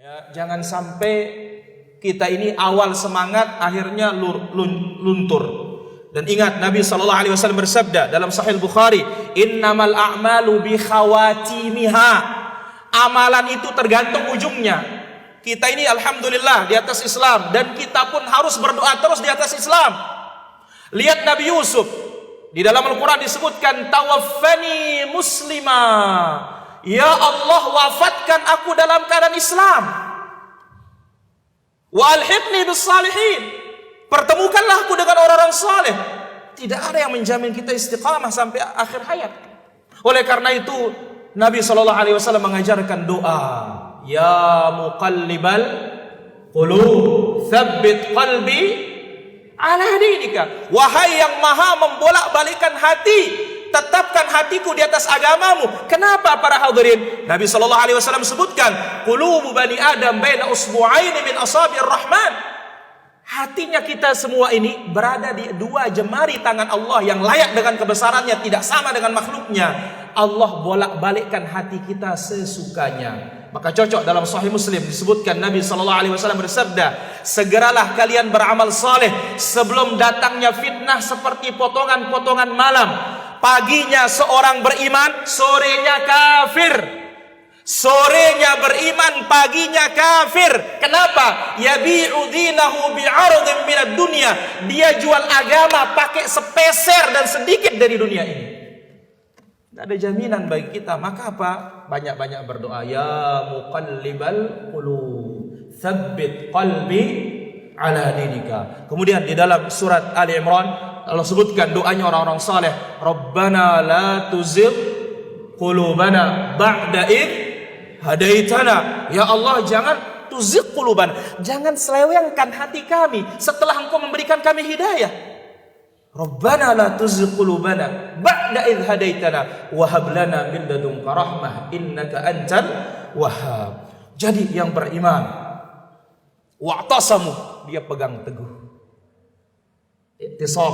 Ya, jangan sampai kita ini awal semangat akhirnya luntur. Dan ingat Nabi SAW bersabda dalam Sahih Bukhari, innamal a'malu bi khawatimiha. Amalan itu tergantung ujungnya. Kita ini alhamdulillah di atas Islam, dan kita pun harus berdoa terus di atas Islam. Lihat Nabi Yusuf, di dalam Al-Quran disebutkan tawaffani muslimah. Ya Allah, wafatkan aku dalam keadaan Islam. Wa alhiqni bis salihin. Pertemukanlah aku dengan orang-orang saleh. Tidak ada yang menjamin kita istiqamah sampai akhir hayat. Oleh karena itu Nabi SAW mengajarkan doa, ya muqallibal qulub, tsabbit qalbi ala dinika. Wahai yang maha membolak-balikan hati, tetapkan hatiku di atas agamamu. Kenapa para hadirin? Nabi SAW sebutkan, qulubu bani Adam baina usbu'aini min asabi'ir rahman. Hatinya kita semua ini berada di dua jemari tangan Allah yang layak dengan kebesarannya, tidak sama dengan makhluknya. Allah bolak-balikkan hati kita sesukanya. Maka cocok dalam Sahih Muslim disebutkan Nabi SAW bersabda, segeralah kalian beramal saleh sebelum datangnya fitnah seperti potongan-potongan malam. Paginya seorang beriman, sorenya kafir. Sorenya beriman, paginya kafir. Kenapa? Yabi'u dinahu bi'aradin minad dunya. Dia jual agama pakai sepeser dan sedikit dari dunia ini. Tidak ada jaminan bagi kita. Maka apa? Banyak-banyak berdoa, ya muqallibal qulub, tsabbit qalbi ala dinika. Kemudian di dalam surat Ali Imran Allah sebutkan doanya orang-orang saleh, Rabbana la tuzigh qulubana ba'da id hadaitana. Ya Allah, jangan tuzigh qulubana, jangan selewengkan hati kami setelah Engkau memberikan kami hidayah. Rabbana la tuzigh qulubana ba'da id hadaitana wa hab lana min ladunka rahmah innaka antal wahhab. Jadi yang beriman wa'tasamu, dia pegang teguh, ittisam.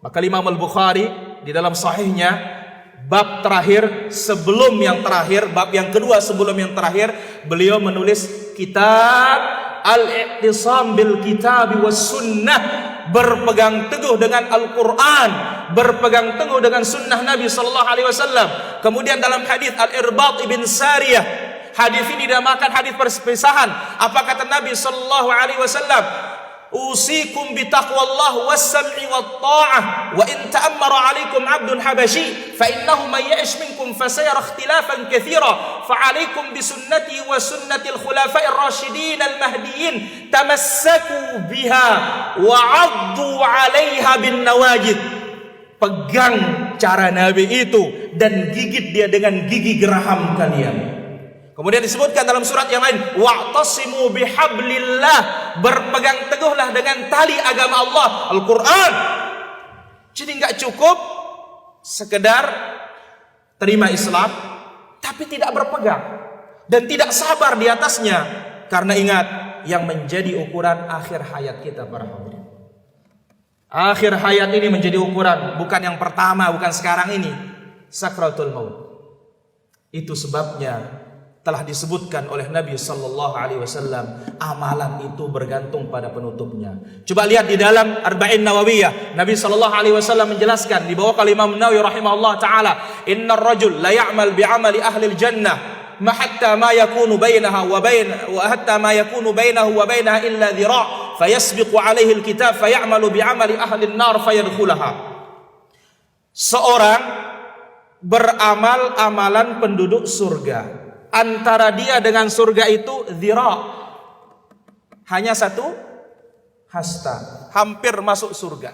Maka Imam Al-Bukhari di dalam sahihnya, bab terakhir sebelum yang terakhir, bab yang kedua sebelum yang terakhir, beliau menulis kitab Al-I'tisam bil Kitab was Sunnah, berpegang teguh dengan Al-Quran, berpegang teguh dengan sunnah Nabi SAW. Kemudian dalam hadis Al-Irbad ibn Sariyah, hadis ini dinamakan hadis perpisahan. Apa kata Nabi SAW? Usikum bitaqwallah was-sam'i wat-tha'ah wa in ta'ammara 'alaikum 'abdun habashi fa innahu may ya'ish minkum fasayara ikhtilafan katsira fa 'alaikum bisunnati wa sunnatil khulafa'ir rasyidin al-mahdiyyin tamassaku biha wa 'addu 'alaiha bin nawajid. Pegang cara Nabi itu dan gigit dia dengan gigi geraham kalian. Kemudian disebutkan dalam surat yang lain, wa'tasimu bihablillah, berpegang teguhlah dengan tali agama Allah, Al-Quran. Jadi nggak cukup sekedar terima Islam tapi tidak berpegang dan tidak sabar di atasnya. Karena ingat, yang menjadi ukuran akhir hayat kita para hadirin, akhir hayat ini menjadi ukuran, bukan yang pertama, bukan sekarang ini, sakratul maut. Itu sebabnya telah disebutkan oleh Nabi SAW, amalan itu bergantung pada penutupnya. Coba lihat di dalam Arba'in Nawawiyah, Nabi SAW menjelaskan, dibawa oleh Imam Nawawi rahimahullah ta'ala, innar rajul la ya'mal bi'amali ahli jannah hatta ma yakunu bainahu wa bainaha illa dhira' fayasbiqu alaihi alkitab fayamalu bi'amali ahli an-nar fayadkhulaha. Seorang beramal amalan penduduk surga, antara dia dengan surga itu dhira', hanya satu hasta, hampir masuk surga.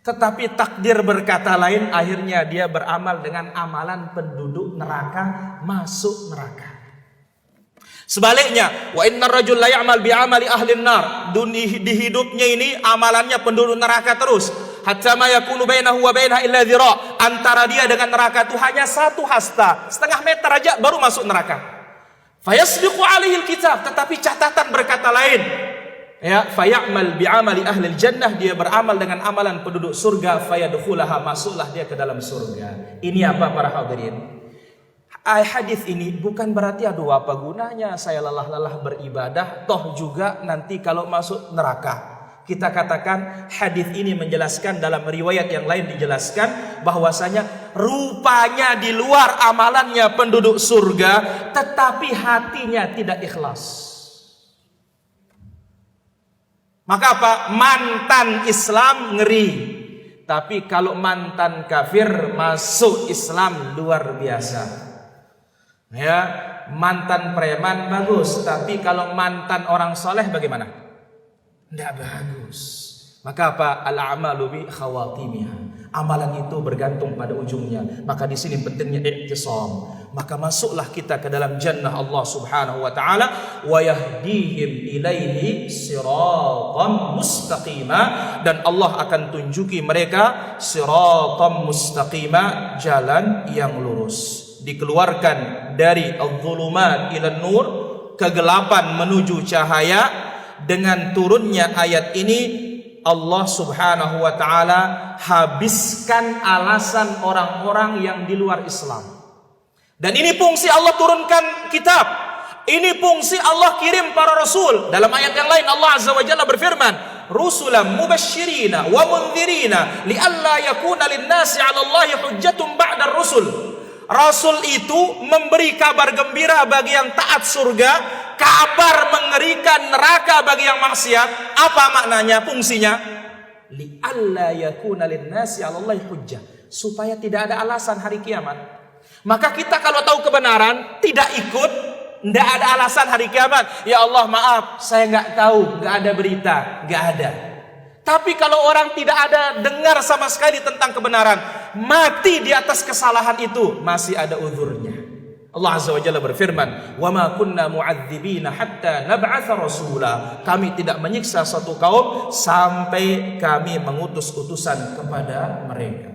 Tetapi takdir berkata lain, akhirnya dia beramal dengan amalan penduduk neraka, masuk neraka. Sebaliknya, wa innar rajul la ya'mal bi'amali ahli nar, di hidupnya ini amalannya penduduk neraka terus, hatta ma yakunu bainahu wa bainaha illa dhira', antara dia dengan neraka itu hanya satu hasta, setengah meter aja baru masuk neraka. Fayasbiqu alaihi alkitab, tetapi catatan berkata lain, ya, fayamal bi'amali ahli jannah, dia beramal dengan amalan penduduk surga, fayadkhulaha, masuklah dia ke dalam surga. Ini apa para hadirin? Hadis ini bukan berarti aduh apa gunanya saya lelah-lelah beribadah, toh juga nanti kalau masuk neraka. Kita katakan hadis ini menjelaskan, dalam riwayat yang lain dijelaskan bahwasanya rupanya di luar amalannya penduduk surga, tetapi hatinya tidak ikhlas. Maka apa? Mantan Islam ngeri, tapi kalau mantan kafir masuk Islam luar biasa. Ya, mantan preman bagus, tapi kalau mantan orang soleh bagaimana? Tidak bagus. Maka apa? Al-a'malu bi khawatimiha. Amalan itu bergantung pada ujungnya. Maka di sini pentingnya i'tisam. Maka masuklah kita ke dalam jannah Allah Subhanahu wa taala, wa yahdihim ilaihi siratan mustaqima, dan Allah akan tunjuki mereka siratan mustaqima, jalan yang lurus. Dikeluarkan dari adz-dzulumat ila nur, kegelapan menuju cahaya. Dengan turunnya ayat ini, Allah Subhanahu wa taala habiskan alasan orang-orang yang di luar Islam. Dan ini fungsi Allah turunkan kitab. Ini fungsi Allah kirim para rasul. Dalam ayat yang lain Allah Azza wa Jalla berfirman, rusulan mubashshirina wa mundhirina lialla yakuna lin-nasi 'ala Allahi hujjatun ba'da ar-rusul. Rasul itu memberi kabar gembira bagi yang taat surga, kabar mengerikan neraka bagi yang maksiat. Apa maknanya, fungsinya? Li'alla yakuna lin-nasi 'ala Allahi hujjah, supaya tidak ada alasan hari kiamat. Maka kita kalau tahu kebenaran tidak ikut, tidak ada alasan hari kiamat. Ya Allah maaf, saya nggak tahu, nggak ada berita, nggak ada. Tapi kalau orang tidak ada dengar sama sekali tentang kebenaran, mati di atas kesalahan itu, masih ada uzurnya. Allah Azza wa Jalla berfirman, "Wa ma kunna mu'adzibina hatta nab'atsa rasula." Kami tidak menyiksa suatu kaum sampai kami mengutus utusan kepada mereka.